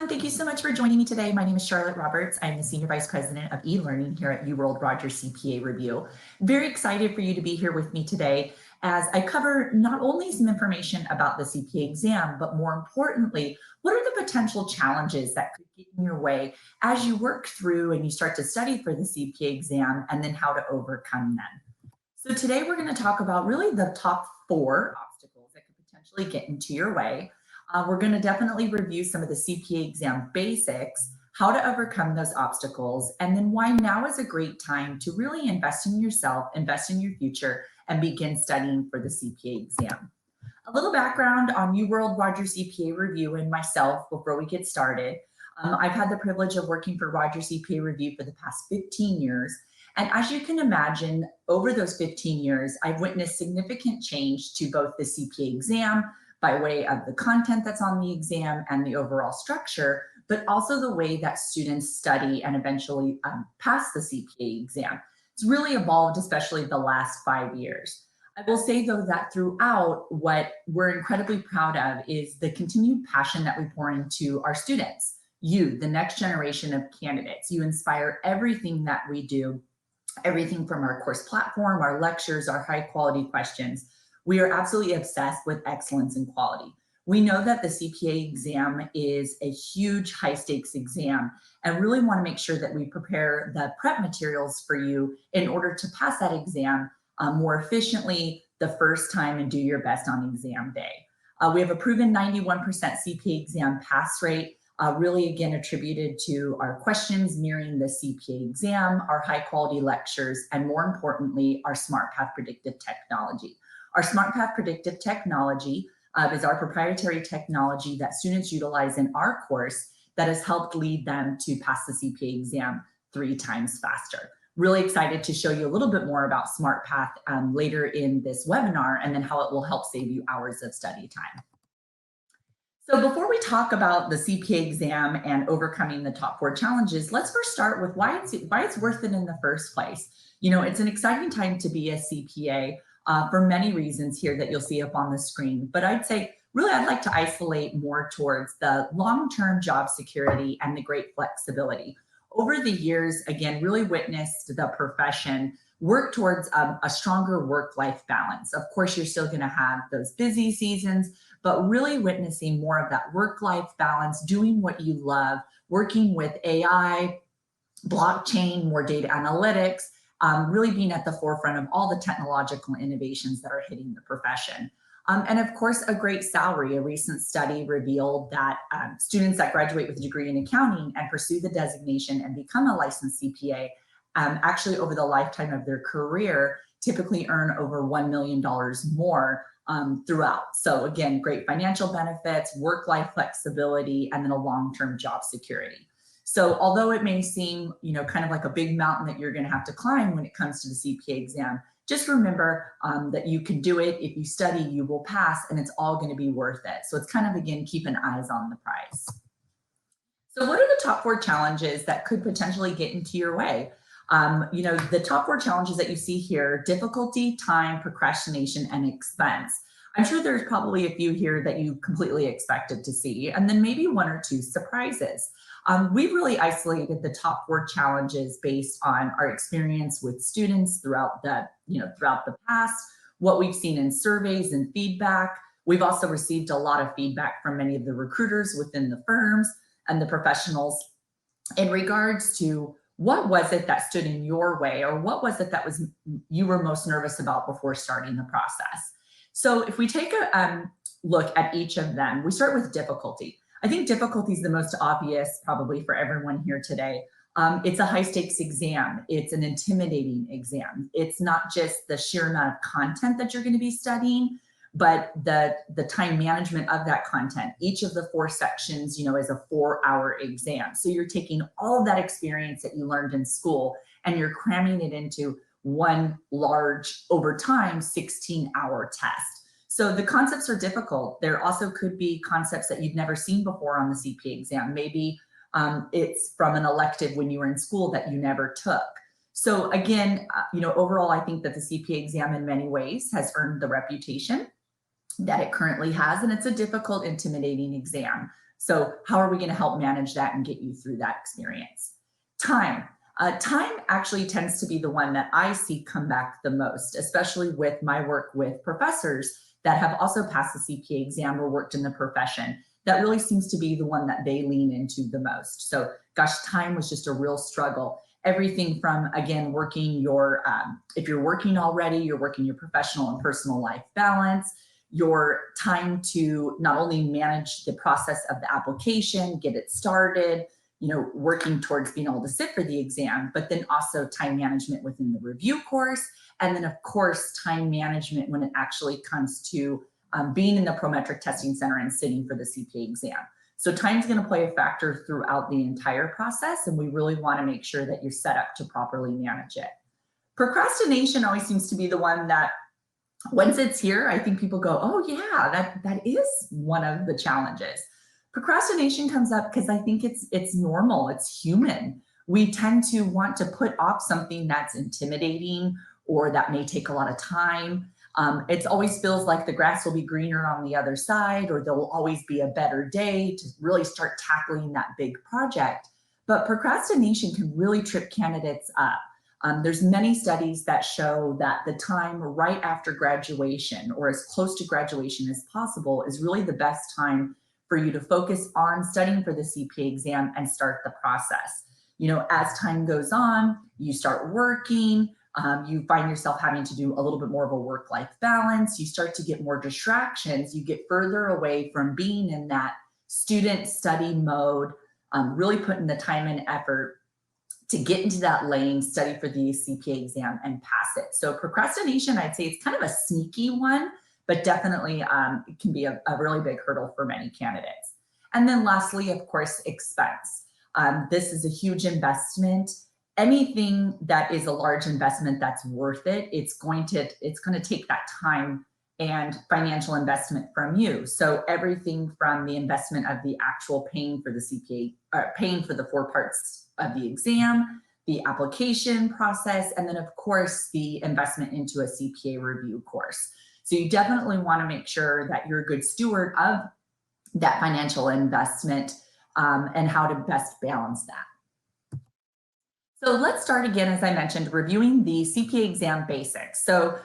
Thank you so much for joining me today. My name is Charlotte Roberts. I'm the Senior Vice President of e-learning here at UWorld Rogers CPA Review. Very excited for you to be here with me today as I cover not only some information about the CPA exam, but more importantly, what are the potential challenges that could get in your way as you work through and you start to study for the CPA exam, and then how to overcome them. So today we're going to talk about really the top 4 obstacles that could potentially get into your way. We're going to definitely review some of the CPA exam basics, how to overcome those obstacles, and then why now is a great time to really invest in yourself, invest in your future, and begin studying for the CPA exam. A little background on UWorld Rogers CPA Review and myself before we get started. I've had the privilege of working for Rogers CPA Review for the past 15 years. And as you can imagine, over those 15 years, I've witnessed significant change to both the CPA exam by way of the content that's on the exam and the overall structure, but also the way that students study and eventually pass the CPA exam. It's really evolved, especially the last 5 years. I will say, though, that throughout, what we're incredibly proud of is the continued passion that we pour into our students. You, the next generation of candidates. You inspire everything that we do, everything from our course platform, our lectures, our high quality questions. We are absolutely obsessed with excellence and quality. We know that the CPA exam is a huge high stakes exam and really want to make sure that we prepare the prep materials for you in order to pass that exam more efficiently the first time and do your best on exam day. We have a proven 91% CPA exam pass rate, really again attributed to our questions mirroring the CPA exam, our high quality lectures, and more importantly, our SmartPath predictive technology. Our SmartPath predictive technology is our proprietary technology that students utilize in our course that has helped lead them to pass the CPA exam 3 times faster. Really excited to show you a little bit more about SmartPath later in this webinar, and then how it will help save you hours of study time. So before we talk about the CPA exam and overcoming the top 4 challenges, let's first start with why it's worth it in the first place. You know, it's an exciting time to be a CPA. For many reasons here that you'll see up on the screen. But I'd say, really, I'd like to isolate more towards the long-term job security and the great flexibility. Over the years, again, really witnessed the profession work towards a stronger work-life balance. Of course, you're still going to have those busy seasons, but really witnessing more of that work-life balance, doing what you love, working with AI, blockchain, more data analytics, really being at the forefront of all the technological innovations that are hitting the profession. And of course, a great salary. A recent study revealed that students that graduate with a degree in accounting and pursue the designation and become a licensed CPA, actually over the lifetime of their career, typically earn over $1 million more throughout. So again, great financial benefits, work-life flexibility, and then a long-term job security. So although it may seem, you know, kind of like a big mountain that you're going to have to climb when it comes to the CPA exam, just remember that you can do it. If you study, you will pass, and it's all going to be worth it. So it's kind of, again, keeping eyes on the prize. So what are the top 4 challenges that could potentially get into your way? You know, the top 4 challenges that you see here: difficulty, time, procrastination, and expense. I'm sure there's probably a few here that you completely expected to see, and then maybe 1 or 2 surprises. We've really isolated the top 4 challenges based on our experience with students throughout the past, what we've seen in surveys and feedback. We've also received a lot of feedback from many of the recruiters within the firms and the professionals in regards to what was it that stood in your way, or what was it that you were most nervous about before starting the process. So if we take a look at each of them, we start with difficulty. I think difficulty is the most obvious probably for everyone here today. It's a high stakes exam. It's an intimidating exam. It's not just the sheer amount of content that you're going to be studying, but the time management of that content. Each of the 4 sections, you know, is a 4-hour exam. So you're taking all of that experience that you learned in school and you're cramming it into one large, over time, 16-hour test. So the concepts are difficult. There also could be concepts that you've never seen before on the CPA exam. Maybe it's from an elective when you were in school that you never took. So again, you know, overall, I think that the CPA exam in many ways has earned the reputation that it currently has, and it's a difficult, intimidating exam. So how are we going to help manage that and get you through that experience? Time. Time actually tends to be the one that I see come back the most, especially with my work with professors that have also passed the CPA exam or worked in the profession. That really seems to be the one that they lean into the most. So gosh, time was just a real struggle. Everything from, again, working your, if you're working already, you're working your professional and personal life balance, your time to not only manage the process of the application, get it started, working towards being able to sit for the exam, but then also time management within the review course. And then of course, time management when it actually comes to being in the Prometric Testing Center and sitting for the CPA exam. So time's going to play a factor throughout the entire process, and we really want to make sure that you're set up to properly manage it. Procrastination always seems to be the one that once it's here, I think people go, oh yeah, that is one of the challenges. Procrastination comes up because I think it's normal, it's human. We tend to want to put off something that's intimidating or that may take a lot of time. It always feels like the grass will be greener on the other side, or there will always be a better day to really start tackling that big project. But procrastination can really trip candidates up. There's many studies that show that the time right after graduation or as close to graduation as possible is really the best time for you to focus on studying for the CPA exam and start the process. As time goes on, you start working, you find yourself having to do a little bit more of a work-life balance, you start to get more distractions, you get further away from being in that student study mode, really putting the time and effort to get into that lane, study for the CPA exam and pass it. So procrastination, I'd say it's kind of a sneaky one, but definitely it can be a really big hurdle for many candidates. And then lastly, of course, expense. This is a huge investment. Anything that is a large investment that's worth it, it's going to take that time and financial investment from you. So everything from the investment of the actual paying for the CPA, paying for the 4 parts of the exam, the application process, and then of course the investment into a CPA review course. So you definitely want to make sure that you're a good steward of that financial investment and how to best balance that. So let's start again, as I mentioned, reviewing the CPA Exam Basics. So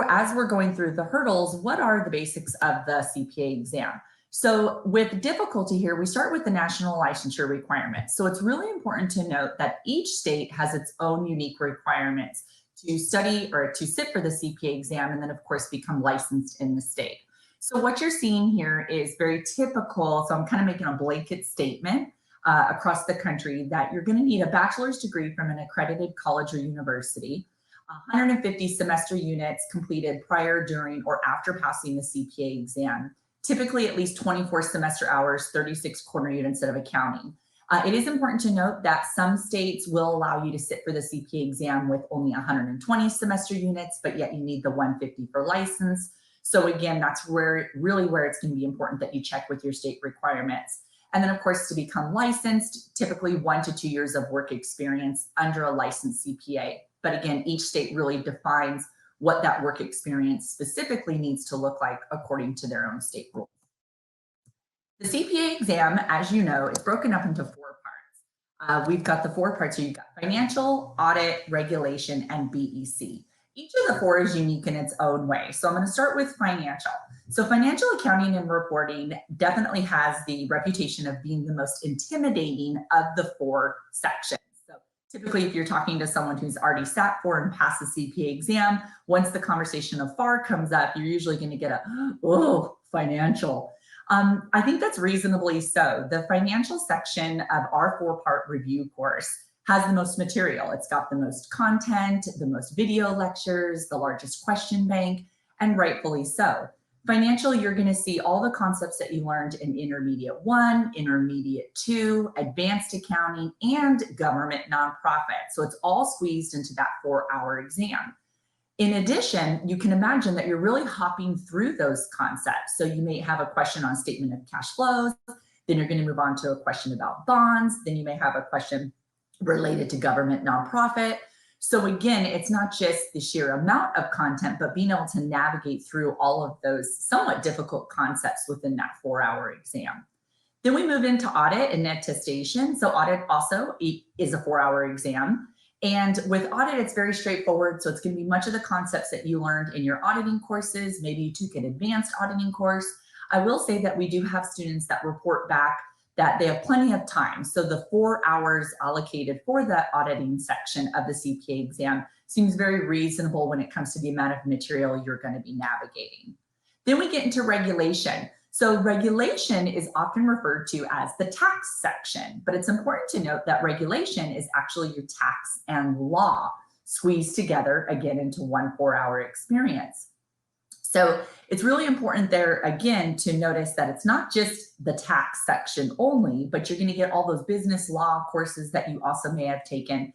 as we're going through the hurdles, what are the basics of the CPA exam? So with difficulty here, we start with the national licensure requirements. So it's really important to note that each state has its own unique requirements to study or to sit for the CPA exam and then of course become licensed in the state. So what you're seeing here is very typical. So I'm kind of making a blanket statement across the country that you're going to need a bachelor's degree from an accredited college or university, 150 semester units completed prior, during, or after passing the CPA exam, typically at least 24 semester hours, 36 corner units of accounting. It is important to note that some states will allow you to sit for the CPA exam with only 120 semester units, but yet you need the 150 for license. So again, that's really where it's going to be important that you check with your state requirements. And then of course, to become licensed, typically 1 to 2 years of work experience under a licensed CPA. But again, each state really defines what that work experience specifically needs to look like according to their own state rules. The CPA exam, as you know, is broken up into 4 parts. We've got the 4 parts here. You've got financial, audit, regulation, and BEC. Each of the 4 is unique in its own way. So I'm going to start with financial. So financial accounting and reporting definitely has the reputation of being the most intimidating of the 4 sections. So typically, if you're talking to someone who's already sat for and passed the CPA exam, once the conversation of FAR comes up, you're usually going to get a, oh, financial. I think that's reasonably so. The financial section of our 4-part review course has the most material. It's got the most content, the most video lectures, the largest question bank, and rightfully so. Financial, you're going to see all the concepts that you learned in Intermediate 1, Intermediate 2, Advanced Accounting, and Government Nonprofit. So it's all squeezed into that 4-hour exam. In addition, you can imagine that you're really hopping through those concepts. So you may have a question on statement of cash flows, then you're going to move on to a question about bonds, then you may have a question related to government nonprofit. So again, it's not just the sheer amount of content, but being able to navigate through all of those somewhat difficult concepts within that 4-hour exam. Then we move into audit and attestation. So audit also is a 4-hour exam. And with audit, it's very straightforward. So it's going to be much of the concepts that you learned in your auditing courses. Maybe you took an advanced auditing course. I will say that we do have students that report back that they have plenty of time. So the 4 hours allocated for that auditing section of the CPA exam seems very reasonable when it comes to the amount of material you're going to be navigating. Then we get into regulation. So regulation is often referred to as the tax section, but it's important to note that regulation is actually your tax and law squeezed together again into one 4-hour experience. So it's really important there, again, to notice that it's not just the tax section only, but you're going to get all those business law courses that you also may have taken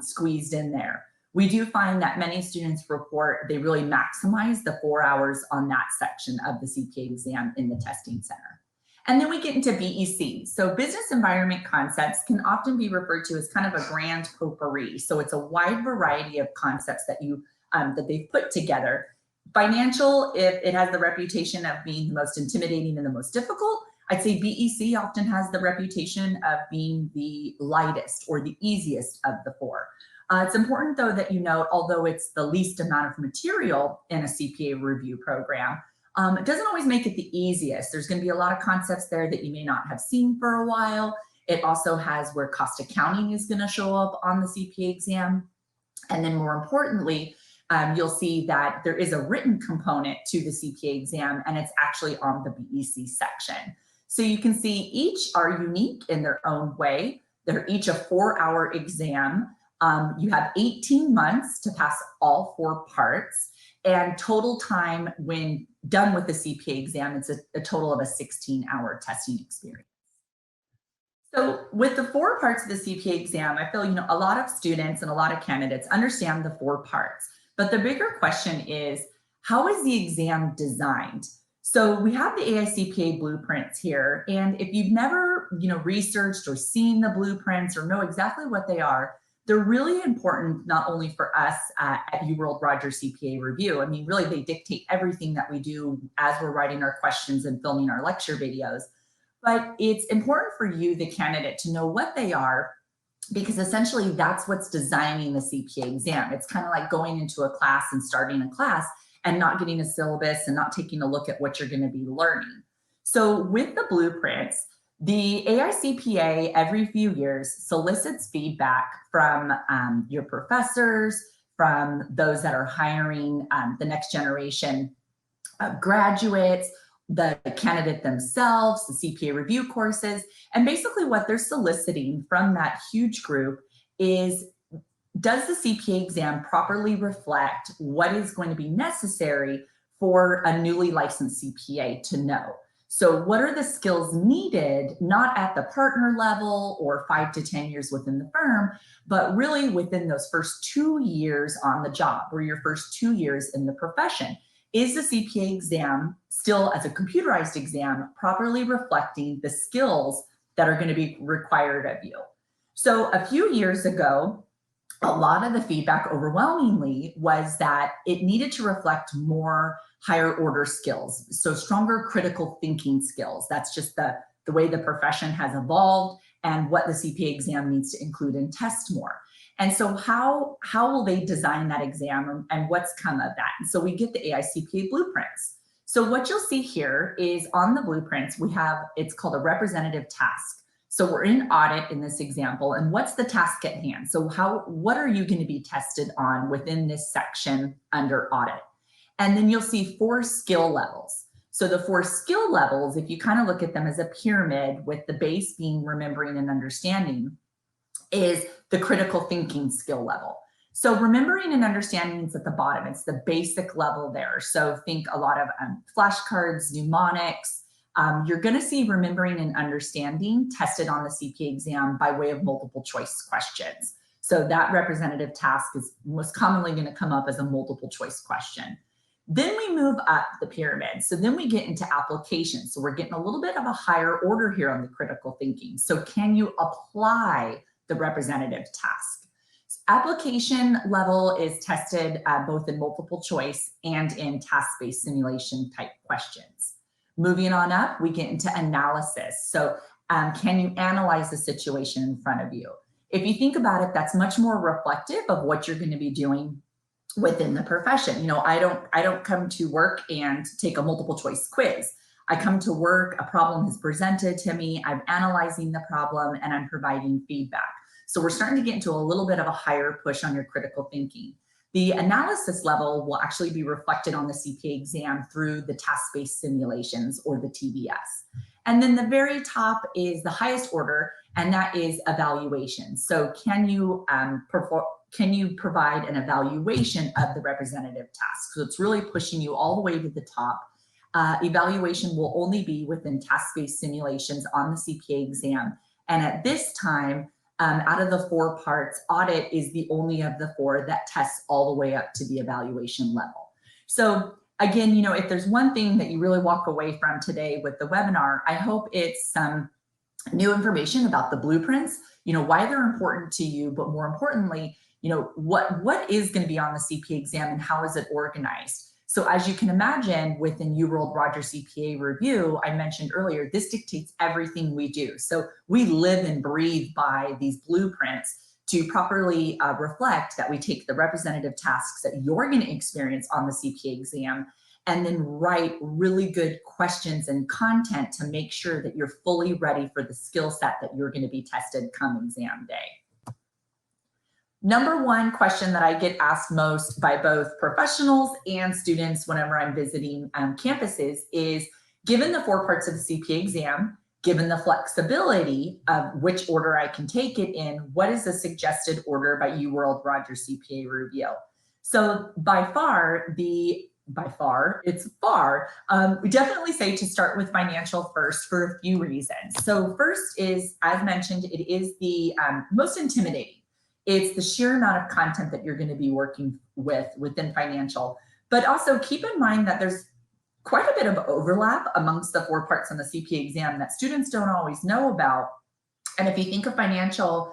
squeezed in there. We do find that many students report they really maximize the 4 hours on that section of the CPA exam in the testing center. And then we get into BEC. So business environment concepts can often be referred to as kind of a grand potpourri. So it's a wide variety of concepts that that they've put together. Financial, it has the reputation of being the most intimidating and the most difficult. I'd say BEC often has the reputation of being the lightest or the easiest of the 4. It's important, though, that you note, although it's the least amount of material in a CPA review program, it doesn't always make it the easiest. There's going to be a lot of concepts there that you may not have seen for a while. It also has where cost accounting is going to show up on the CPA exam. And then more importantly, you'll see that there is a written component to the CPA exam, and it's actually on the BEC section. So you can see each are unique in their own way. They're each a 4-hour exam. You have 18 months to pass all 4 parts, and total time when done with the CPA exam, it's a total of a 16-hour testing experience. So with the 4 parts of the CPA exam, I feel, a lot of students and a lot of candidates understand the 4 parts, but the bigger question is, how is the exam designed? So we have the AICPA blueprints here, and if you've never, researched or seen the blueprints or know exactly what they are, they're really important not only for us at UWorld Rogers CPA Review. I mean, really, they dictate everything that we do as we're writing our questions and filming our lecture videos. But it's important for you, the candidate, to know what they are, because essentially that's what's designing the CPA exam. It's kind of like going into a class and starting a class and not getting a syllabus and not taking a look at what you're going to be learning. So with the blueprints, the AICPA every few years solicits feedback from your professors, from those that are hiring the next generation of graduates, the candidate themselves, the CPA review courses, and basically what they're soliciting from that huge group is, does the CPA exam properly reflect what is going to be necessary for a newly licensed CPA to know? So what are the skills needed, not at the partner level or 5 to 10 years within the firm, but really within those first 2 years on the job or your first 2 years in the profession? Is the CPA exam still, as a computerized exam, properly reflecting the skills that are going to be required of you? So a few years ago, a lot of the feedback overwhelmingly was that it needed to reflect more higher order skills, so stronger critical thinking skills. That's just the way the profession has evolved and what the CPA exam needs to include and test more. And so how will they design that exam and what's come of that? And so we get the AICPA blueprints. So what you'll see here is on the blueprints, we have, it's called a representative task. So we're in audit in this example, and what's the task at hand? So what are you going to be tested on within this section under audit? And then you'll see 4 skill levels. So the 4 skill levels, if you kind of look at them as a pyramid with the base being remembering and understanding, is the critical thinking skill level. So remembering and understanding is at the bottom. It's the basic level there. So think a lot of flashcards, mnemonics. You're going to see remembering and understanding tested on the CPA exam by way of multiple choice questions. So that representative task is most commonly going to come up as a multiple choice question. Then we move up the pyramid. So then we get into application. So we're getting a little bit of a higher order here on the critical thinking. So can you apply the representative task? So application level is tested both in multiple choice and in task-based simulation type questions. Moving on up, we get into analysis. So can you analyze the situation in front of you? If you think about it, that's much more reflective of what you're going to be doing within the profession. You know, I don't come to work and take a multiple choice quiz. I come to work, a problem is presented to me, I'm analyzing the problem, and I'm providing feedback. So we're starting to get into a little bit of a higher push on your critical thinking. The analysis level will actually be reflected on the CPA exam through the task-based simulations, or the TBS. And then the very top is the highest order, and that is evaluation. So can you provide an evaluation of the representative task? So it's really pushing you all the way to the top. Evaluation will only be within task-based simulations on the CPA exam. And at this time, out of the 4 parts, audit is the only of the 4 that tests all the way up to the evaluation level. So again, you know, if there's one thing that you really walk away from today with the webinar, I hope it's some new information about the blueprints, you know, why they're important to you, but more importantly, you know, what is going to be on the CPA exam and how is it organized? So as you can imagine, within UWorld Rogers CPA Review, I mentioned earlier, this dictates everything we do. So we live and breathe by these blueprints to properly reflect that we take the representative tasks that you're going to experience on the CPA exam and then write really good questions and content to make sure that you're fully ready for the skill set that you're going to be tested come exam day. Number one question that I get asked most by both professionals and students whenever I'm visiting campuses is, given the 4 parts of the CPA exam, given the flexibility of which order I can take it in, what is the suggested order by UWorld Rogers CPA Review? So by far, we definitely say to start with financial first for a few reasons. So first is, as mentioned, it is the most intimidating. It's the sheer amount of content that you're going to be working with within financial, but also keep in mind that there's quite a bit of overlap amongst the 4 parts on the CPA exam that students don't always know about. And if you think of financial,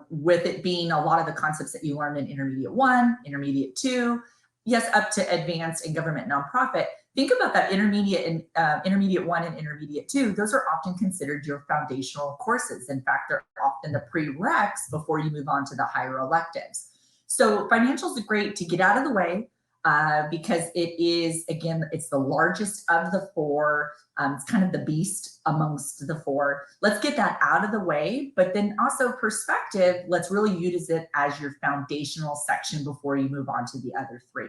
with it being a lot of the concepts that you learned in Intermediate 1, Intermediate 2, yes, up to Advanced and Government Nonprofit, think about that Intermediate 1 and Intermediate 2. Those are often considered your foundational courses. In fact, they're often the prereqs before you move on to the higher electives. So financials are great to get out of the way because it is, again, it's the largest of the 4. It's kind of the beast amongst the 4. Let's get that out of the way, but then also perspective, let's really use it as your foundational section before you move on to the other 3.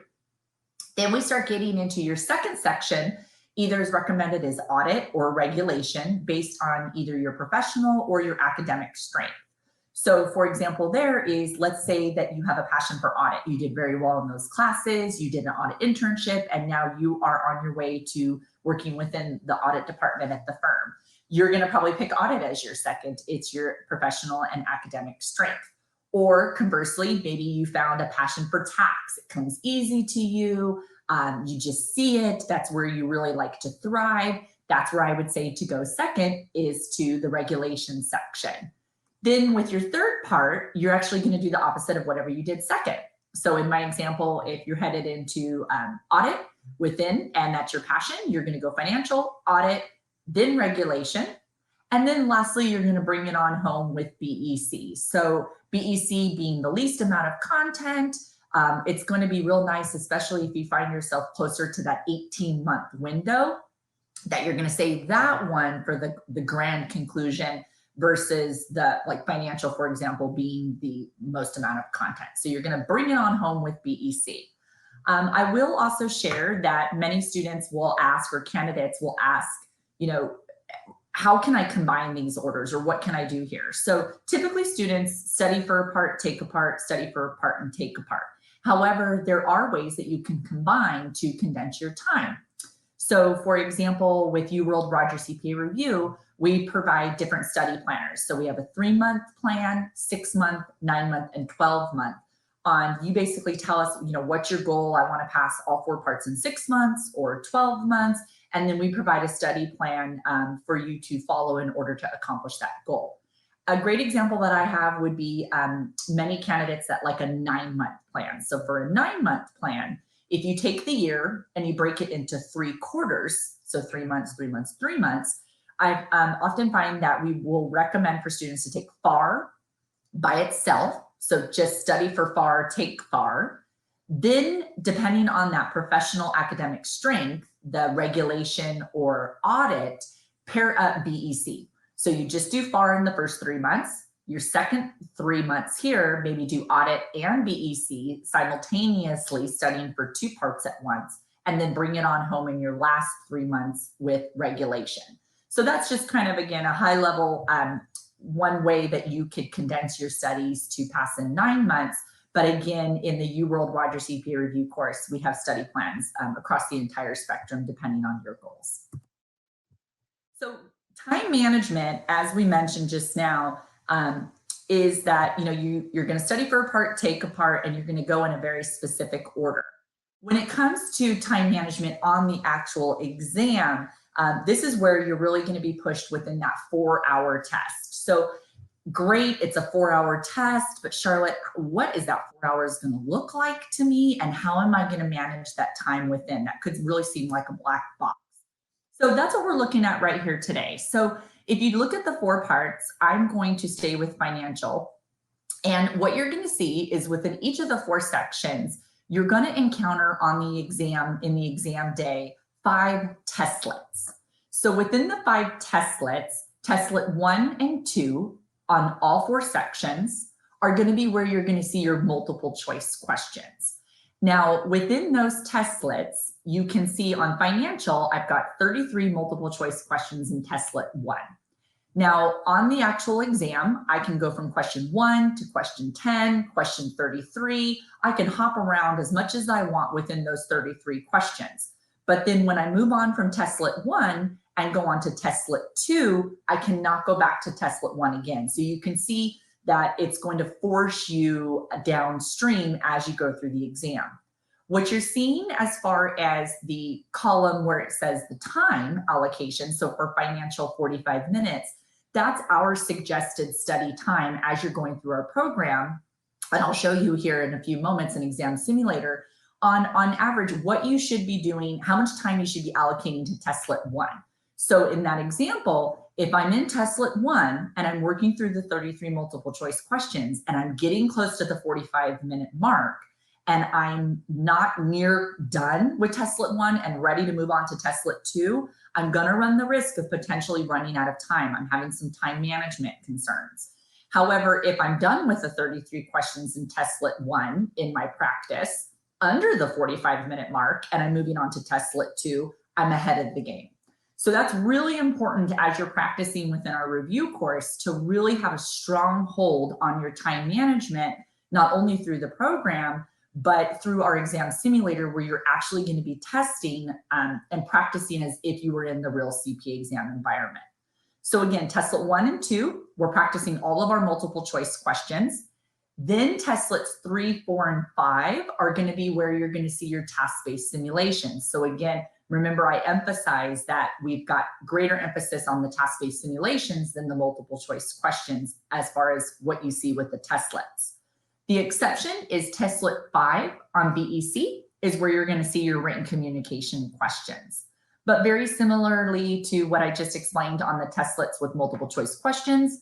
Then we start getting into your second section, either is recommended as audit or regulation based on either your professional or your academic strength. So for example, there is, let's say that you have a passion for audit. You did very well in those classes, you did an audit internship, and now you are on your way to working within the audit department at the firm. You're going to probably pick audit as your second. It's your professional and academic strength. Or conversely, maybe you found a passion for tax. It comes easy to you. You just see it. That's where you really like to thrive. That's where I would say to go second is to the regulation section. Then with your third part, you're actually going to do the opposite of whatever you did second. So in my example, if you're headed into audit within, and that's your passion, you're going to go financial, audit, then regulation. And then lastly, you're going to bring it on home with BEC. So BEC being the least amount of content, it's going to be real nice, especially if you find yourself closer to that 18-month window, that you're going to save that one for the grand conclusion versus the financial, for example, being the most amount of content. So you're going to bring it on home with BEC. I will also share that many students will ask, or candidates will ask, you know, how can I combine these orders, or what can I do here? So typically students study for a part, take a part, study for a part, and take a part. However, there are ways that you can combine to condense your time. So for example, with UWorld Rogers CPA Review, we provide different study planners. So we have a 3-month plan, 6-month, 9-month, and 12-month. You basically tell us, you know, what's your goal? I want to pass all 4 parts in 6 months or 12 months. And then we provide a study plan for you to follow in order to accomplish that goal. A great example that I have would be many candidates that like a 9-month plan. So for a 9-month plan, if you take the year and you break it into 3 quarters, so 3 months, 3 months, 3 months, I often find that we will recommend for students to take FAR by itself. So just study for FAR, take FAR. Then, depending on that professional academic strength, the regulation or audit, pair up BEC. So you just do FAR in the first 3 months. Your second 3 months here, maybe do audit and BEC simultaneously, studying for 2 parts at once, and then bring it on home in your last 3 months with regulation. So that's just kind of, again, a high level one way that you could condense your studies to pass in 9 months. But again, in the UWorld Roger CPA Review course, we have study plans across the entire spectrum, depending on your goals. So time management, as we mentioned just now, is that you're going to study for a part, take a part, and you're going to go in a very specific order. When it comes to time management on the actual exam, this is where you're really going to be pushed within that 4-hour test. So great, it's a 4-hour test, but Charlotte, what is that 4 hours going to look like to me, and how am I going to manage that time within? That could really seem like a black box. So that's what we're looking at right here today. So if you look at the 4 parts, I'm going to stay with financial. And what you're going to see is within each of the 4 sections, you're going to encounter on the exam, in the exam day, 5 testlets. So within the 5 testlets, testlet 1 and 2 on all 4 sections are going to be where you're going to see your multiple choice questions. Now, within those testlets, you can see on financial, I've got 33 multiple choice questions in testlet 1. Now, on the actual exam, I can go from question 1 to question 10, question 33. I can hop around as much as I want within those 33 questions. But then when I move on from testlet 1 and go on to testlet 2, I cannot go back to testlet 1 again. So you can see that it's going to force you downstream as you go through the exam. What you're seeing as far as the column where it says the time allocation, so for financial 45 minutes, that's our suggested study time as you're going through our program. And I'll show you here in a few moments an exam simulator on average what you should be doing, how much time you should be allocating to testlet 1. So in that example, if I'm in testlet 1 and I'm working through the 33 multiple choice questions and I'm getting close to the 45-minute mark and I'm not near done with testlet 1 and ready to move on to testlet 2, I'm going to run the risk of potentially running out of time. I'm having some time management concerns. However, if I'm done with the 33 questions in testlet 1 in my practice under the 45-minute mark and I'm moving on to testlet 2, I'm ahead of the game. So that's really important as you're practicing within our review course to really have a strong hold on your time management, not only through the program, but through our exam simulator where you're actually going to be testing and practicing as if you were in the real CPA exam environment. So again, testlet 1 and 2, we're practicing all of our multiple choice questions. Then testlets 3, 4, and 5 are going to be where you're going to see your task-based simulations. So again, remember I emphasize that we've got greater emphasis on the task-based simulations than the multiple choice questions as far as what you see with the testlets. The exception is testlet 5 on BEC is where you're going to see your written communication questions. But very similarly to what I just explained on the testlets with multiple choice questions,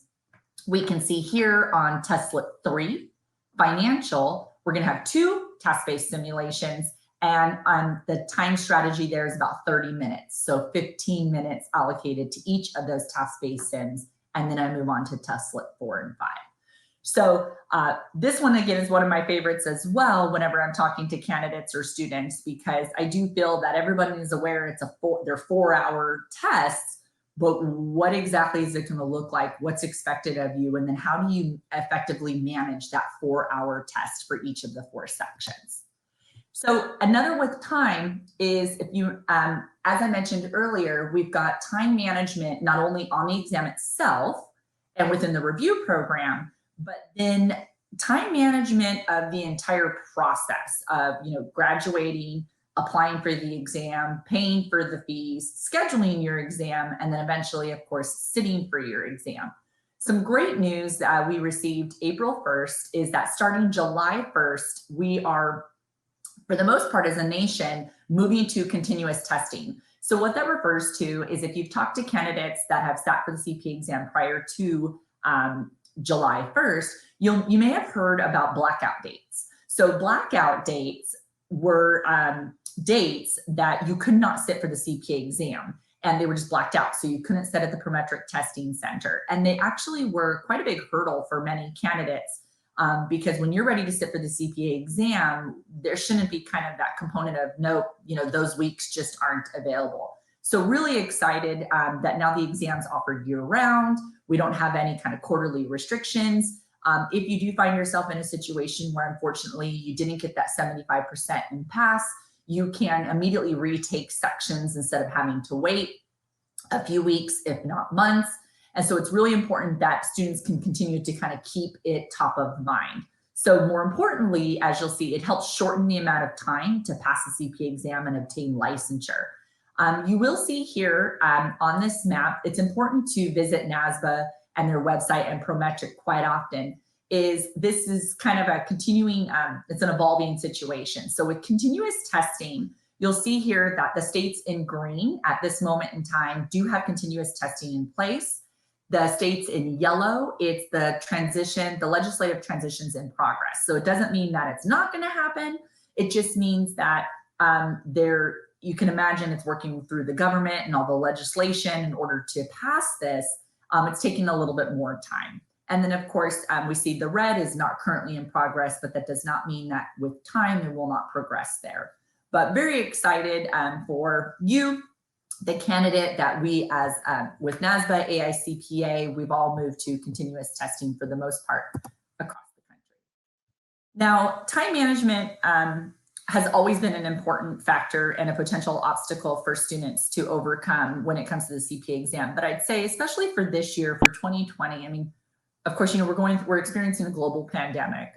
we can see here on testlet 3, financial, we're going to have 2 task-based simulations, and the time strategy there is about 30 minutes. So 15 minutes allocated to each of those task-based sims, and then I move on to testlet 4 and 5. So this one, again, is one of my favorites as well whenever I'm talking to candidates or students, because I do feel that everybody is aware they're 4-hour tests, but what exactly is it going to look like? What's expected of you? And then how do you effectively manage that 4-hour test for each of the 4 sections? So another with time is if you, as I mentioned earlier, we've got time management not only on the exam itself and within the review program, but then time management of the entire process of, graduating, applying for the exam, paying for the fees, scheduling your exam, and then eventually, of course, sitting for your exam. Some great news we received April 1st is that starting July 1st, we are for the most part as a nation, moving to continuous testing. So what that refers to is if you've talked to candidates that have sat for the CPA exam prior to July 1st, you may have heard about blackout dates. So blackout dates were dates that you could not sit for the CPA exam, and they were just blacked out. So you couldn't sit at the Prometric Testing Center. And they actually were quite a big hurdle for many candidates because when you're ready to sit for the CPA exam, there shouldn't be kind of that component of, no, those weeks just aren't available. So really excited that now the exam's offered year round. We don't have any kind of quarterly restrictions. If you do find yourself in a situation where unfortunately you didn't get that 75% in pass, you can immediately retake sections instead of having to wait a few weeks, if not months. And so it's really important that students can continue to kind of keep it top of mind. So more importantly, as you'll see, it helps shorten the amount of time to pass the CPA exam and obtain licensure. You will see here on this map, it's important to visit NASBA and their website and Prometric quite often. This is kind of a continuing, it's an evolving situation. So with continuous testing, you'll see here that the states in green at this moment in time do have continuous testing in place. The states in yellow, it's the legislative transitions in progress. So it doesn't mean that it's not going to happen. It just means that you can imagine it's working through the government and all the legislation in order to pass this. It's taking a little bit more time. And then of course, we see the red is not currently in progress, but that does not mean that with time, it will not progress there. But very excited for you, the candidate, that we as with NASBA, AICPA, we've all moved to continuous testing for the most part across the country. Now, time management has always been an important factor and a potential obstacle for students to overcome when it comes to the CPA exam. But I'd say, especially for this year, for 2020, I mean, of course, we're experiencing a global pandemic.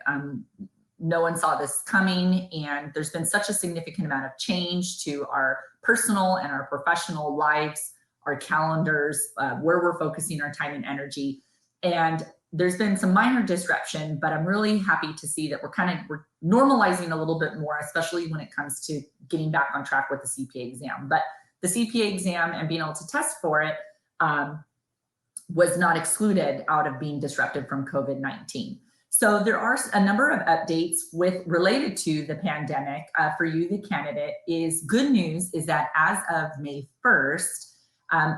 No one saw this coming, and there's been such a significant amount of change to our personal and our professional lives, our calendars, where we're focusing our time and energy. And there's been some minor disruption, but I'm really happy to see that we're normalizing a little bit more, especially when it comes to getting back on track with the CPA exam. But the CPA exam and being able to test for it was not excluded out of being disrupted from COVID-19. So there are a number of updates related to the pandemic for you, the candidate. Good news is that as of May 1st,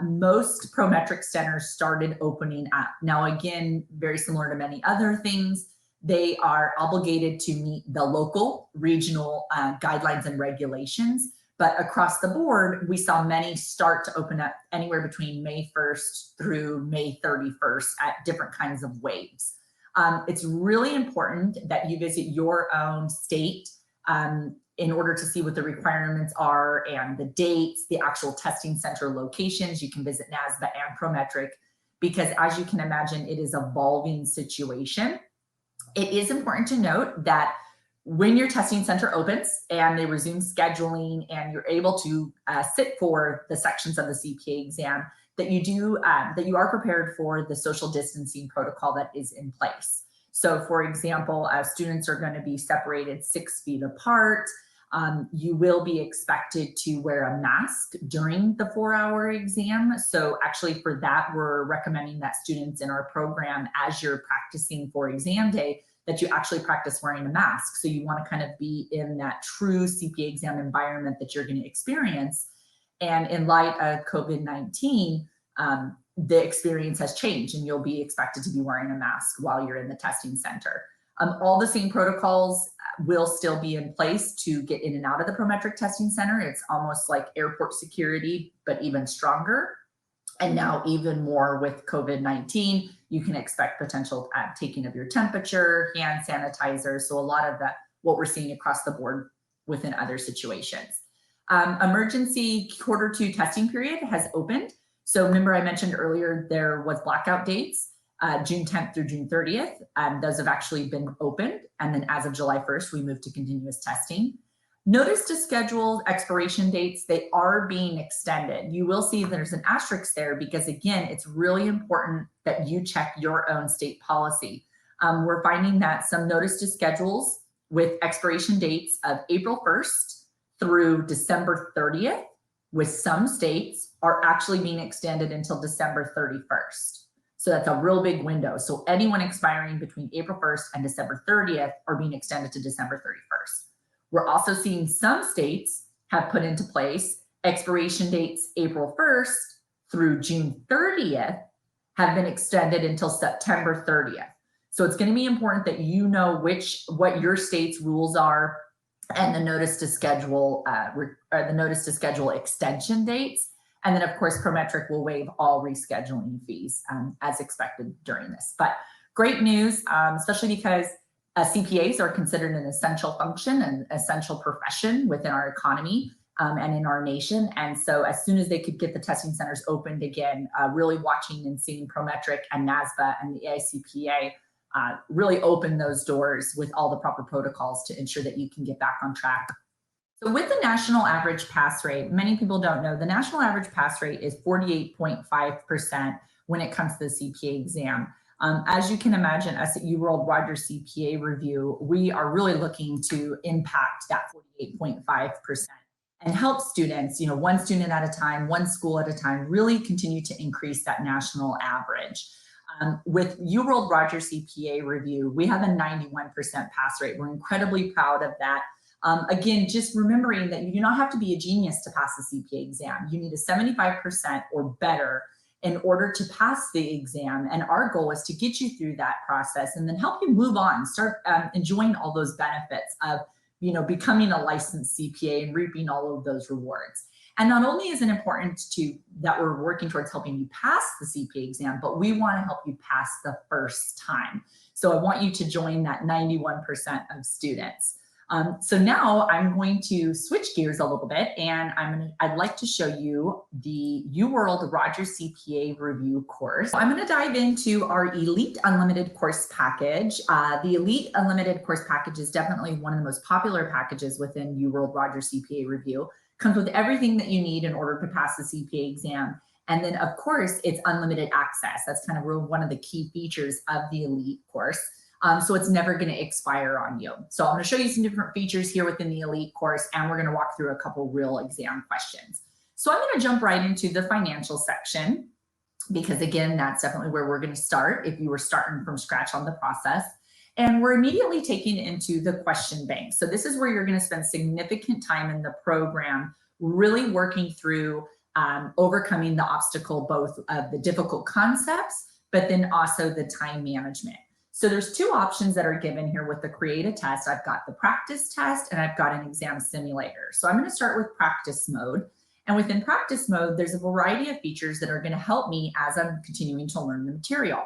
most Prometric centers started opening up. Now, again, very similar to many other things, they are obligated to meet the local, regional guidelines and regulations. But across the board, we saw many start to open up anywhere between May 1st through May 31st at different kinds of waves. It's really important that you visit your own state in order to see what the requirements are and the dates, the actual testing center locations. You can visit NASBA and Prometric because, as you can imagine, it is an evolving situation. It is important to note that when your testing center opens and they resume scheduling and you're able to sit for the sections of the CPA exam, that you are prepared for the social distancing protocol that is in place. So for example, students are going to be separated 6 feet apart. You will be expected to wear a mask during the 4-hour exam. So actually for that, we're recommending that students in our program, as you're practicing for exam day, that you actually practice wearing a mask. So you want to kind of be in that true CPA exam environment that you're going to experience. And in light of COVID-19, the experience has changed and you'll be expected to be wearing a mask while you're in the testing center. All the same protocols will still be in place to get in and out of the Prometric Testing Center. It's almost like airport security, but even stronger. And now even more with COVID-19, you can expect potential taking of your temperature, hand sanitizer. So a lot of what we're seeing across the board within other situations. Emergency Q2 testing period has opened. So remember I mentioned earlier there was blackout dates, June 10th through June 30th. Those have actually been opened. And then as of July 1st, we moved to continuous testing. Notice to schedule expiration dates, they are being extended. You will see there's an asterisk there because, again, it's really important that you check your own state policy. We're finding that some notice to schedules with expiration dates of April 1st through December 30th, with some states are actually being extended until December 31st. So that's a real big window. So anyone expiring between April 1st and December 30th are being extended to December 31st. We're also seeing some states have put into place expiration dates April 1st through June 30th have been extended until September 30th. So it's going to be important that you know what your state's rules are and the notice to schedule extension dates. And then of course, Prometric will waive all rescheduling fees as expected during this. But great news, especially because CPAs are considered an essential function and essential profession within our economy and in our nation. And so as soon as they could get the testing centers opened again, really watching and seeing Prometric and NASBA and the AICPA really open those doors with all the proper protocols to ensure that you can get back on track. So with the national average pass rate, many people don't know, the national average pass rate is 48.5% when it comes to the CPA exam. As you can imagine, us at UWorld Rogers CPA Review, we are really looking to impact that 48.5% and help students, one student at a time, one school at a time, really continue to increase that national average. With UWorld Rogers CPA Review, we have a 91% pass rate. We're incredibly proud of that. Again, just remembering that you do not have to be a genius to pass the CPA exam. You need a 75% or better in order to pass the exam. And our goal is to get you through that process and then help you move on, start enjoying all those benefits of becoming a licensed CPA and reaping all of those rewards. And not only is it important that we're working towards helping you pass the CPA exam, but we want to help you pass the first time. So I want you to join that 91% of students. So now I'm going to switch gears a little bit, and I'd like to show you the UWorld Rogers CPA Review course. I'm going to dive into our Elite Unlimited course package. The Elite Unlimited course package is definitely one of the most popular packages within UWorld Rogers CPA Review. Comes with everything that you need in order to pass the CPA exam. And then of course, it's unlimited access. That's kind of one of the key features of the Elite course. So it's never going to expire on you. So I'm going to show you some different features here within the Elite course, and we're going to walk through a couple real exam questions. So I'm going to jump right into the financial section, because again, that's definitely where we're going to start if you were starting from scratch on the process. And we're immediately taken into the question bank. So this is where you're going to spend significant time in the program, really working through overcoming the obstacle, both of the difficult concepts, but then also the time management. So there's two options that are given here with the create a test. I've got the practice test and I've got an exam simulator. So I'm going to start with practice mode. And within practice mode, there's a variety of features that are going to help me as I'm continuing to learn the material.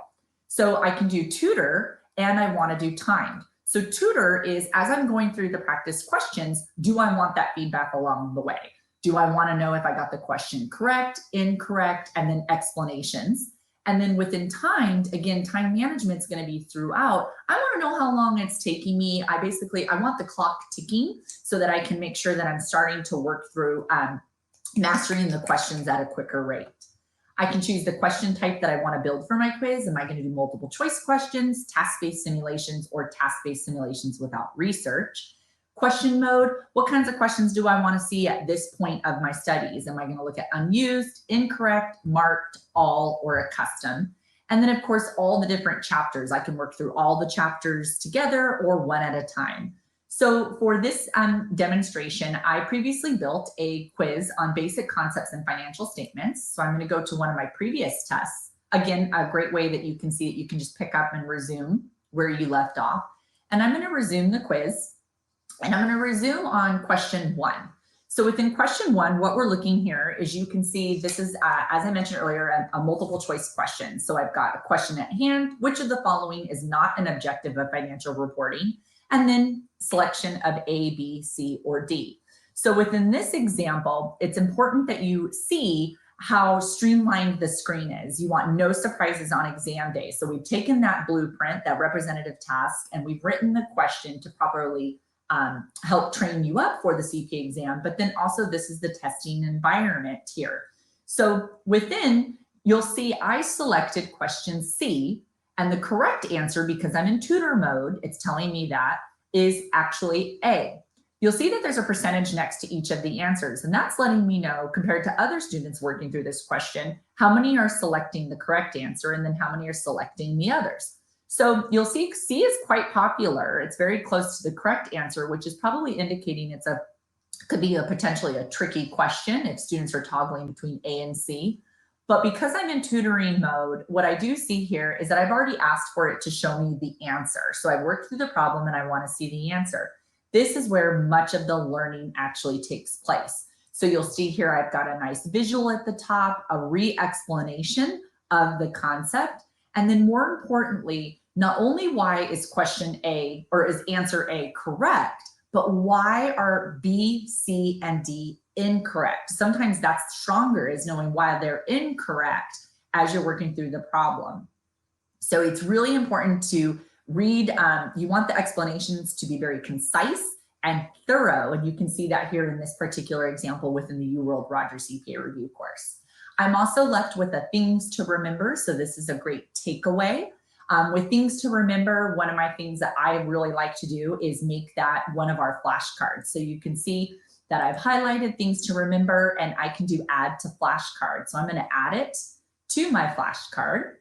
So I can do tutor and I want to do timed. So tutor is, as I'm going through the practice questions, do I want that feedback along the way? Do I want to know if I got the question correct, incorrect, and then explanations? And then within timed, again, time management is going to be throughout. I want to know how long it's taking me. I want the clock ticking so that I can make sure that I'm starting to work through mastering the questions at a quicker rate. I can choose the question type that I want to build for my quiz. Am I going to do multiple choice questions, task-based simulations, or task-based simulations without research? Question mode, what kinds of questions do I want to see at this point of my studies? Am I going to look at unused, incorrect, marked, all, or a custom? And then of course, all the different chapters. I can work through all the chapters together or one at a time. So for this demonstration, I previously built a quiz on basic concepts in financial statements. So I'm going to go to one of my previous tests. Again, a great way that you can see it, you can just pick up and resume where you left off. And I'm going to resume the quiz. And I'm going to resume on question 1. So within question 1, what we're looking here is you can see this is, as I mentioned earlier, a multiple choice question. So I've got a question at hand. Which of the following is not an objective of financial reporting? And then selection of A, B, C, or D. So within this example, it's important that you see how streamlined the screen is. You want no surprises on exam day. So we've taken that blueprint, that representative task, and we've written the question to properly help train you up for the CPA exam, but then also this is the testing environment here. So within, you'll see I selected question C, and the correct answer, because I'm in tutor mode, it's telling me that, is actually A. You'll see that there's a percentage next to each of the answers, and that's letting me know, compared to other students working through this question, how many are selecting the correct answer and then how many are selecting the others. So you'll see C is quite popular. It's very close to the correct answer, which is probably indicating could be potentially a tricky question if students are toggling between A and C. But because I'm in tutoring mode, what I do see here is that I've already asked for it to show me the answer. So I've worked through the problem and I want to see the answer. This is where much of the learning actually takes place. So you'll see here, I've got a nice visual at the top, a re-explanation of the concept. And then more importantly, not only why is question A or is answer A correct, but why are B, C, and D incorrect? Sometimes that's stronger, is knowing why they're incorrect as you're working through the problem. So it's really important to read. You want the explanations to be very concise and thorough, and you can see that here in this particular example within the UWorld Roger CPA Review course. I'm also left with a things to remember, so this is a great takeaway. With things to remember, one of my things that I really like to do is make that one of our flashcards. So you can see that I've highlighted things to remember, and I can do add to flashcard. So I'm going to add it to my flashcard.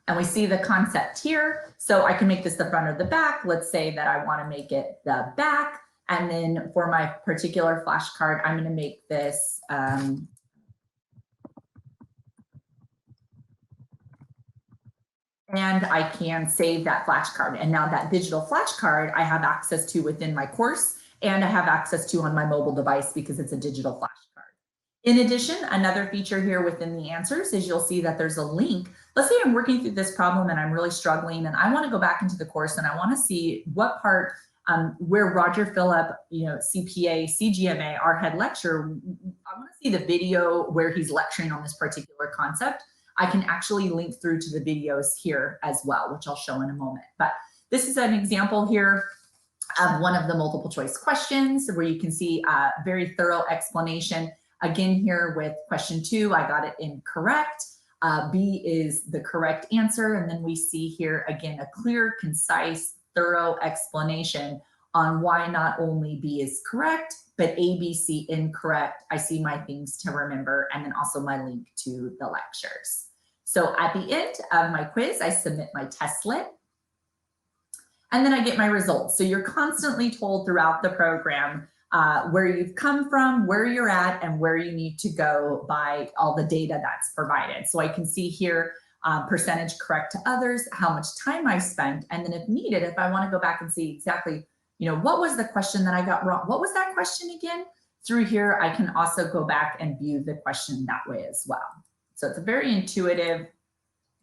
And we see the concept here. So I can make this the front or the back. Let's say that I want to make it the back. And then for my particular flashcard, I'm going to make this and I can save that flashcard. And now that digital flashcard I have access to within my course, and I have access to on my mobile device because it's a digital flashcard. In addition, another feature here within the answers is you'll see that there's a link. Let's say I'm working through this problem and I'm really struggling and I want to go back into the course and I want to see what part where Roger Phillip, CPA, CGMA, our head lecturer, I want to see the video where he's lecturing on this particular concept. I can actually link through to the videos here as well, which I'll show in a moment. But this is an example here of one of the multiple choice questions where you can see a very thorough explanation. Again, here with question 2, I got it incorrect. B is the correct answer. And then we see here, again, a clear, concise, thorough explanation on why not only B is correct, but A, B, C incorrect. I see my things to remember, and then also my link to the lectures. So at the end of my quiz, I submit my testlet, and then I get my results. So you're constantly told throughout the program where you've come from, where you're at, and where you need to go by all the data that's provided. So I can see here percentage correct to others, how much time I spent, and then if needed, if I want to go back and see exactly, what was the question that I got wrong? What was that question again? Through here, I can also go back and view the question that way as well. So it's a very intuitive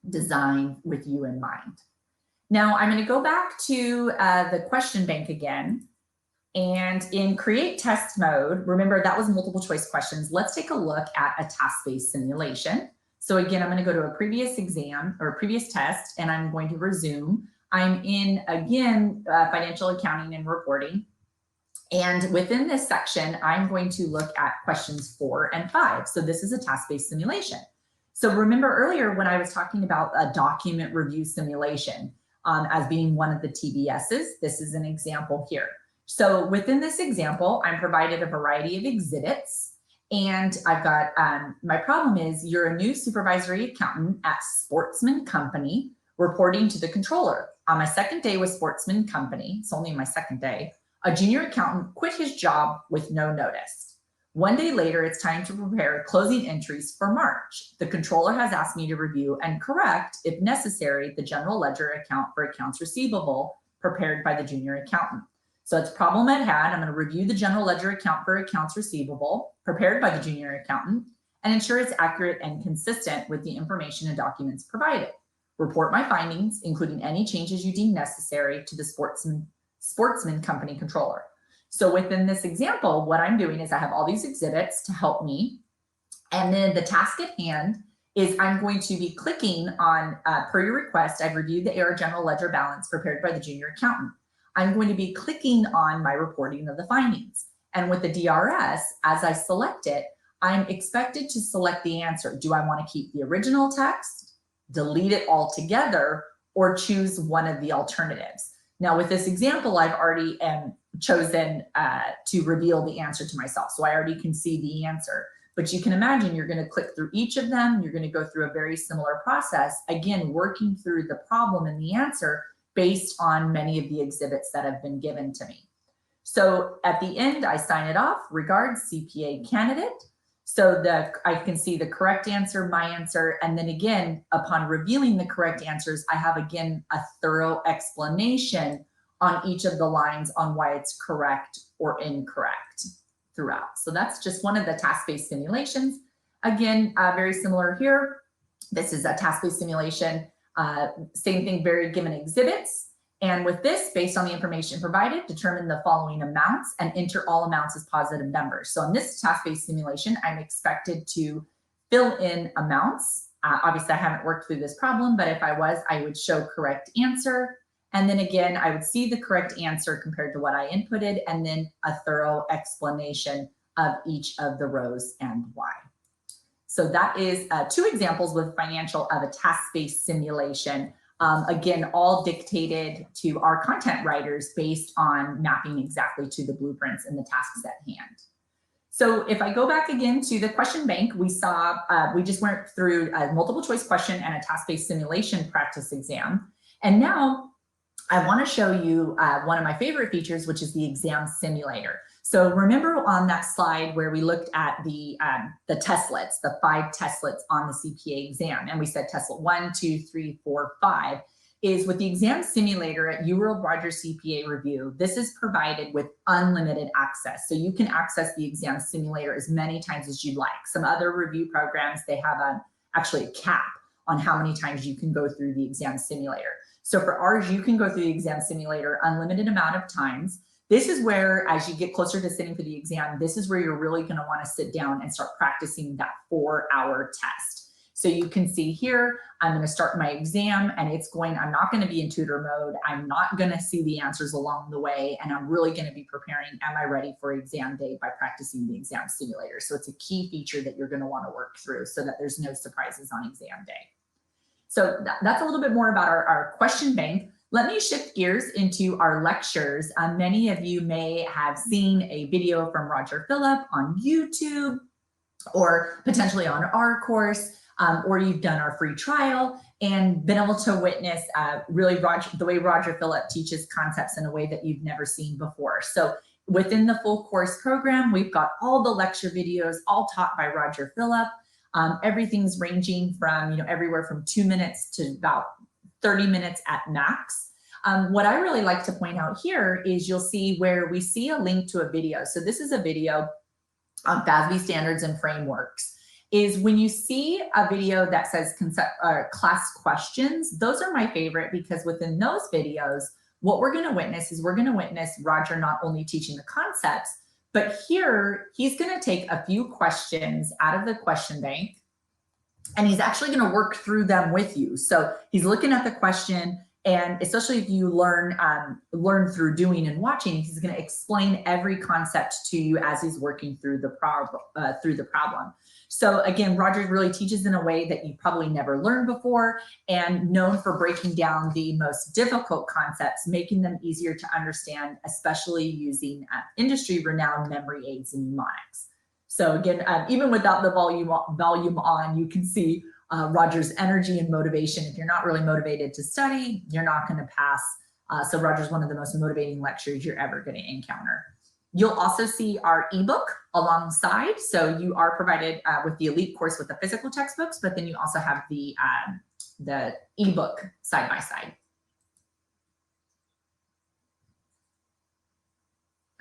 design with you in mind. Now I'm going to go back to the question bank again. And in create test mode, remember that was multiple choice questions. Let's take a look at a task-based simulation. So again, I'm going to go to a previous exam or a previous test, and I'm going to resume. I'm in, again, financial accounting and reporting. And within this section, I'm going to look at questions 4 and 5. So this is a task-based simulation. So remember earlier when I was talking about a document review simulation as being one of the TBSs, this is an example here. So within this example, I'm provided a variety of exhibits, and I've got, my problem is you're a new supervisory accountant at Sportsman Company reporting to the controller. On my second day with Sportsman Company, it's only my second day, a junior accountant quit his job with no notice. One day later, it's time to prepare closing entries for March. The controller has asked me to review and correct, if necessary, the general ledger account for accounts receivable prepared by the junior accountant. So it's problem at hand. I'm going to review the general ledger account for accounts receivable prepared by the junior accountant and ensure it's accurate and consistent with the information and documents provided. Report my findings, including any changes you deem necessary, to the Sportsman Company controller. So within this example, what I'm doing is I have all these exhibits to help me. And then the task at hand is I'm going to be clicking on, per your request, I've reviewed the AR general ledger balance prepared by the junior accountant. I'm going to be clicking on my reporting of the findings. And with the DRS, as I select it, I'm expected to select the answer. Do I want to keep the original text, delete it altogether, or choose one of the alternatives? Now, with this example, I've already chosen to reveal the answer to myself. So I already can see the answer. But you can imagine you're going to click through each of them. You're going to go through a very similar process, again, working through the problem and the answer based on many of the exhibits that have been given to me. So at the end, I sign it off, regards CPA candidate. So I can see the correct answer, my answer, and then again, upon revealing the correct answers, I have again a thorough explanation on each of the lines on why it's correct or incorrect throughout. So that's just one of the task-based simulations. Again, very similar here. This is a task-based simulation. Same thing, very given exhibits. And with this, based on the information provided, determine the following amounts and enter all amounts as positive numbers. So in this task-based simulation, I'm expected to fill in amounts. Obviously, I haven't worked through this problem, but if I was, I would show correct answer. And then again, I would see the correct answer compared to what I inputted, and then a thorough explanation of each of the rows and why. So that is 2 examples with financial of a task-based simulation. Again, all dictated to our content writers based on mapping exactly to the blueprints and the tasks at hand. So if I go back again to the question bank, we saw, we just went through a multiple choice question and a task-based simulation practice exam. And now I want to show you one of my favorite features, which is the exam simulator. So remember on that slide where we looked at the testlets, the 5 testlets on the CPA exam, and we said testlet 1, 2, 3, 4, 5, is with the exam simulator at UWorld Rogers CPA Review, this is provided with unlimited access. So you can access the exam simulator as many times as you'd like. Some other review programs, they have actually a cap on how many times you can go through the exam simulator. So for ours, you can go through the exam simulator unlimited amount of times. This is where, as you get closer to sitting for the exam, this is where you're really going to want to sit down and start practicing that 4-hour test. So you can see here, I'm going to start my exam and I'm not going to be in tutor mode. I'm not going to see the answers along the way. And I'm really going to be preparing, am I ready for exam day by practicing the exam simulator? So it's a key feature that you're going to want to work through so that there's no surprises on exam day. So that's a little bit more about our question bank. Let me shift gears into our lectures. Many of you may have seen a video from Roger Phillip on YouTube, or potentially on our course, or you've done our free trial and been able to witness really the way Roger Phillip teaches concepts in a way that you've never seen before. So within the full course program, we've got all the lecture videos all taught by Roger Phillip. Everything's ranging from, everywhere from 2 minutes to about 30 minutes at max. What I really like to point out here is you'll see where we see a link to a video. So this is a video on FASB standards and frameworks. Is when you see a video that says class questions, those are my favorite because within those videos, what we're going to witness is Roger not only teaching the concepts, but here he's going to take a few questions out of the question bank and he's actually going to work through them with you. So he's looking at the question, and especially if you learn through doing and watching, he's going to explain every concept to you as he's working through the problem. So again, Roger really teaches in a way that you probably never learned before, and known for breaking down the most difficult concepts, making them easier to understand, especially using industry-renowned memory aids and mnemonics. So again, even without the volume on, you can see Roger's energy and motivation. If you're not really motivated to study, you're not going to pass. So Roger's one of the most motivating lectures you're ever going to encounter. You'll also see our ebook alongside. So you are provided with the elite course with the physical textbooks, but then you also have the ebook side by side.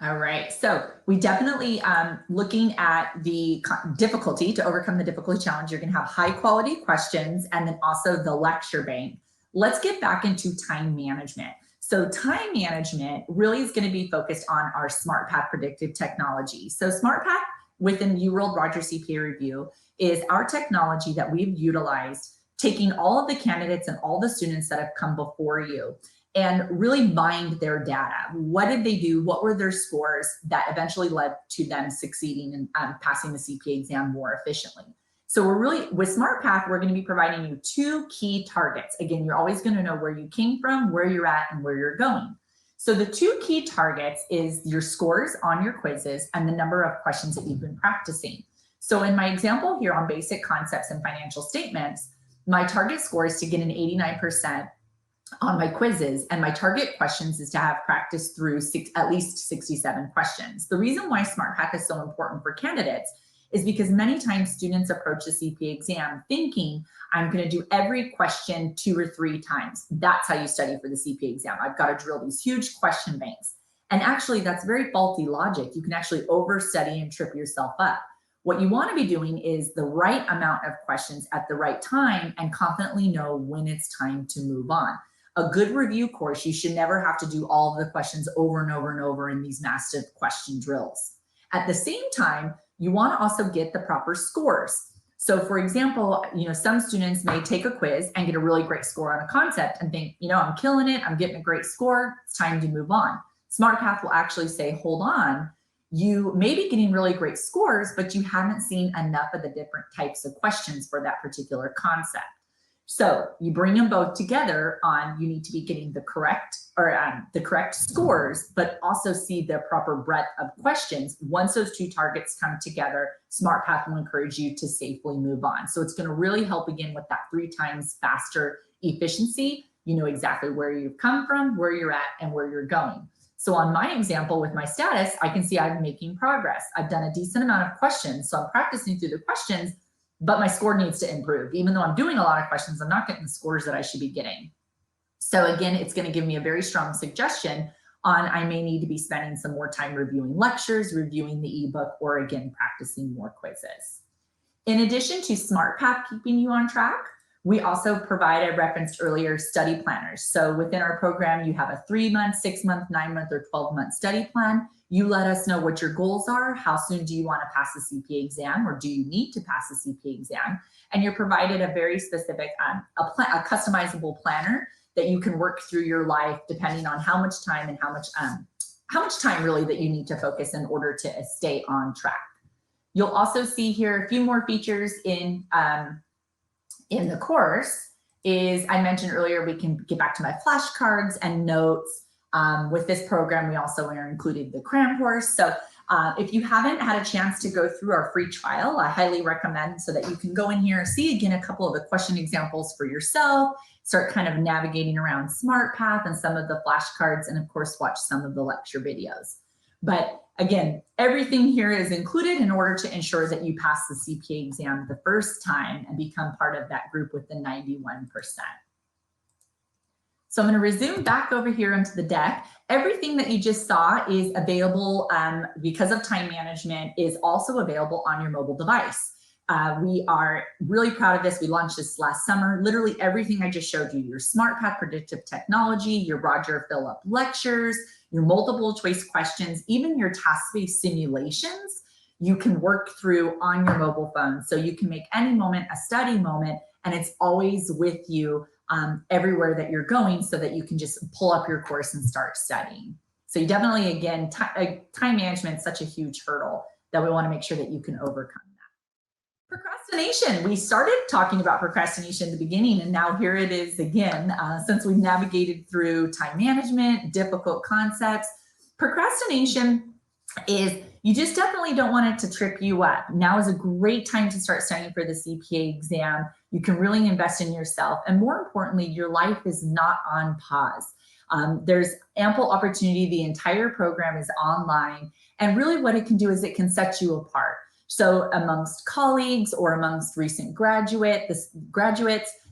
All right, so we definitely looking at the difficulty to overcome the difficulty challenge. You're going to have high quality questions and then also the lecture bank. Let's get back into time management. So time management really is going to be focused on our SmartPath predictive technology. So SmartPath within UWorld Rogers CPA Review is our technology that we've utilized taking all of the candidates and all the students that have come before you and really mined their data. What did they do? What were their scores that eventually led to them succeeding and passing the CPA exam more efficiently? So we're really, with SmartPath, we're going to be providing you 2 key targets. Again, you're always going to know where you came from, where you're at, and where you're going. So the 2 key targets is your scores on your quizzes and the number of questions that you've been practicing. So in my example here on basic concepts and financial statements, my target score is to get an 89% on my quizzes, and my target questions is to have practiced through at least 67 questions. The reason why SmartPath is so important for candidates is because many times students approach the CPA exam thinking, I'm going to do every question 2 or 3 times. That's how you study for the CPA exam. I've got to drill these huge question banks. And actually, that's very faulty logic. You can actually overstudy and trip yourself up. What you want to be doing is the right amount of questions at the right time and confidently know when it's time to move on. A good review course, you should never have to do all of the questions over and over and over in these massive question drills. At the same time, you want to also get the proper scores. So for example, some students may take a quiz and get a really great score on a concept and think, I'm killing it, I'm getting a great score, it's time to move on. SmartPath will actually say, hold on, you may be getting really great scores, but you haven't seen enough of the different types of questions for that particular concept. So you bring them both together on, you need to be getting the correct scores, but also see the proper breadth of questions. Once those 2 targets come together, SmartPath will encourage you to safely move on. So it's going to really help again with that 3 times faster efficiency. You know exactly where you've come from, where you're at, and where you're going. So on my example with my status, I can see I'm making progress. I've done a decent amount of questions. So I'm practicing through the questions, but my score needs to improve. Even though I'm doing a lot of questions, I'm not getting the scores that I should be getting. So again, it's going to give me a very strong suggestion on I may need to be spending some more time reviewing lectures, reviewing the ebook, or again, practicing more quizzes. In addition to SmartPath keeping you on track, we also provide, I referenced earlier, study planners. So within our program, you have a 3-month, 6-month, 9-month, or 12-month study plan. You let us know what your goals are. How soon do you want to pass the CPA exam, or do you need to pass the CPA exam? And you're provided a very specific, a customizable planner that you can work through your life depending on how much time and how much time really that you need to focus in order to stay on track. You'll also see here a few more features in the course. Is I mentioned earlier, we can get back to my flashcards and notes. With this program, we also are included the cram course. So if you haven't had a chance to go through our free trial, I highly recommend, so that you can go in here, see again a couple of the question examples for yourself, start kind of navigating around SmartPath and some of the flashcards, and of course, watch some of the lecture videos. But again, everything here is included in order to ensure that you pass the CPA exam the first time and become part of that group with the 91%. So I'm going to resume back over here onto the deck. Everything that you just saw is available because of time management, is also available on your mobile device. We are really proud of this. We launched this last summer. Literally everything I just showed you, your SmartPath predictive technology, your Roger fill-up lectures, your multiple choice questions, even your task-based simulations, you can work through on your mobile phone. So you can make any moment a study moment, and it's always with you everywhere that you're going, so that you can just pull up your course and start studying. So you definitely, again, time management is such a huge hurdle that we want to make sure that you can overcome that. Procrastination. We started talking about procrastination in the beginning, and now here it is again, since we've navigated through time management, difficult concepts. Procrastination is, you just definitely don't want it to trip you up. Now is a great time to start studying for the CPA exam. You can really invest in yourself. And more importantly, your life is not on pause. There's ample opportunity. The entire program is online. And really what it can do is it can set you apart. So amongst colleagues or amongst recent graduates,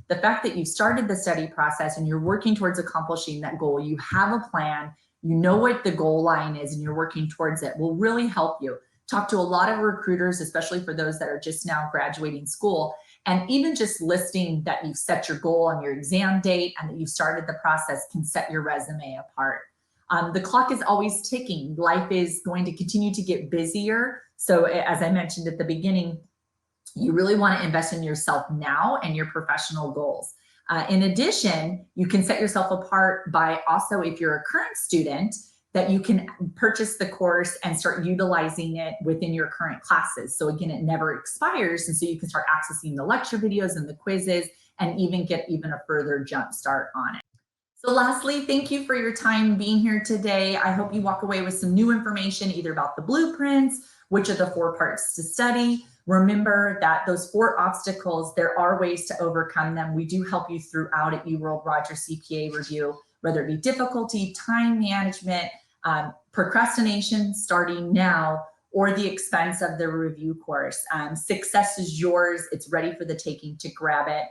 the fact that you started the study process and you're working towards accomplishing that goal, you have a plan, you know what the goal line is, and you're working towards it, will really help you. Talk to a lot of recruiters, especially for those that are just now graduating school, and even just listing that you've set your goal on your exam date and that you started the process can set your resume apart. The clock is always ticking. Life is going to continue to get busier. So as I mentioned at the beginning, You really want to invest in yourself now and your professional goals. In addition, you can set yourself apart by also, if you're a current student, that you can purchase the course and start utilizing it within your current classes. So again, it never expires. And so you can start accessing the lecture videos and the quizzes and even get even a further jump start on it. So lastly, thank you for your time being here today. I hope you walk away with some new information, either about the blueprints, which are the 4 parts to study. Remember that those 4 obstacles, there are ways to overcome them. We do help you throughout at UWorld Rogers CPA Review, whether it be difficulty, time management, procrastination starting now, or the expense of the review course. Success is yours. It's ready for the taking to grab it.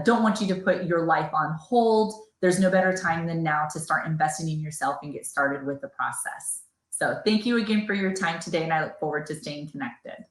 Don't want you to put your life on hold. There's no better time than now to start investing in yourself and get started with the process. So thank you again for your time today, and I look forward to staying connected.